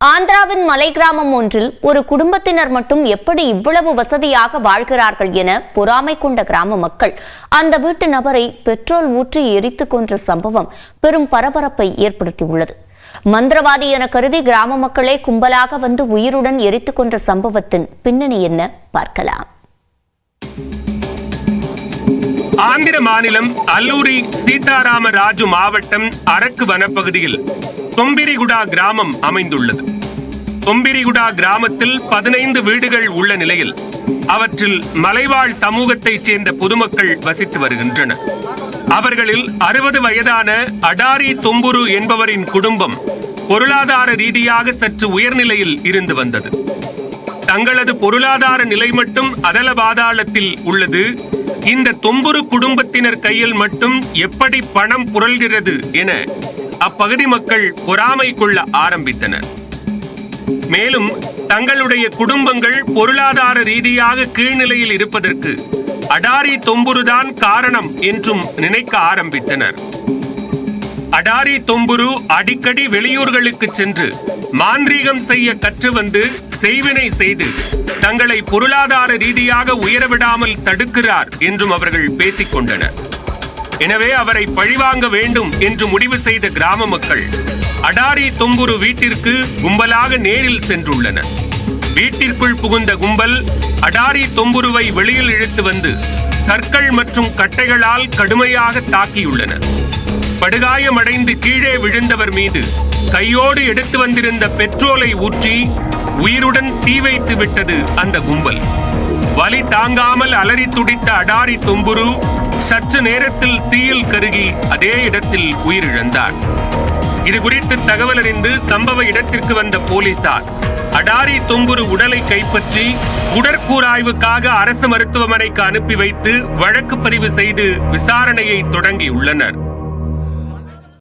ஆந்திராவின் மலை கிராமம் ஒன்றில் ஒரு குடும்பத்தினர் மட்டும் எப்படி இவ்வளவு வசதியாக வாழ்கிறார்கள் என பொறாமை கொண்ட கிராம மக்கள் அந்த வீட்டு நபரை பெட்ரோல் ஊற்றி எரித்துக் கொன்ற சம்பவம் பெரும் பரபரப்பை ஏற்படுத்தியுள்ளது. மந்திரவாதி என கருதி கிராம மக்களே கும்பலாக வந்து உயிருடன் எரித்துக் கொன்ற சம்பவத்தின் பின்னணி என்ன பார்க்கலாம். ஆந்திர மாநிலம் அல்லூரி சீதாராம ராஜு மாவட்டம் அரக்கு வனப்பகுதியில் தொம்பிரிகுடா கிராமம் அமைந்துள்ளது. தொம்பிரிகுடா கிராமத்தில் 15 வீடுகள் உள்ள நிலையில் அவற்றில் மலைவாழ் சமூகத்தைச் சேர்ந்த பொதுமக்கள் வசித்து வருகின்றனர். அவர்களில் 60 வயதான அடாரி தொம்புரு என்பவரின் குடும்பம் பொருளாதார ரீதியாக சற்று உயர்நிலையில் இருந்து வந்தது. தங்களது பொருளாதார நிலை மட்டும் அதல பாதாளத்தில் உள்ளது. இந்த தொம்புரு குடும்பத்தினர் கையில் மட்டும் எப்படி பணம் புரள்கிறது என அப்பகுதி மக்கள் பொறாமை கொள்ள ஆரம்பித்தனர். மேலும் தங்களுடைய குடும்பங்கள் பொருளாதார ரீதியாக கீழ்நிலையில் இருப்பதற்கு அடாரி தொம்புருதான் காரணம் என்றும் நினைக்க ஆரம்பித்தனர். அடாரி தொம்புரு அடிக்கடி வெளியூர்களுக்கு சென்று மாந்திரீகம் செய்ய கற்று வந்து செய்வினை செய்து தங்களை பொருளாதார ரீதியாக உயரவிடாமல் தடுக்கிறார் என்றும் அவர்கள் பேசிக் கொண்டனர். எனவே அவரை பழிவாங்க வேண்டும் என்று முடிவு செய்த கிராம மக்கள் அடாரி தொம்புரு வீட்டிற்கு கும்பலாக நேரில் சென்றுள்ளனர். வீட்டிற்குள் புகுந்த கும்பல் அடாரி தொம்புருவை வெளியில் இழுத்து வந்து கற்கள் மற்றும் கட்டைகளால் கடுமையாக தாக்கியுள்ளனர். படுகாயமடைந்து கீழே விழுந்தவர் மீது கையோடு எடுத்து வந்திருந்த பெட்ரோலை ஊற்றி உயிருடன் தீ வைத்து விட்டது அந்த கும்பல். வலி தாங்காமல் அலறி துடித்த அடாரி தொம்புரு சற்று நேரத்தில் தீயில் கருகி அதே இடத்தில் உயிரிழந்தார். இது குறித்து தகவல் அறிந்து சம்பவ இடத்திற்கு வந்த போலீசார் அடாரி தொம்புரு உடலை கைப்பற்றி உடற்கூறாய்வுக்காக அரசு மருத்துவமனைக்கு அனுப்பி வைத்து வழக்கு பதிவு செய்து விசாரணையை தொடங்கியுள்ளனர்.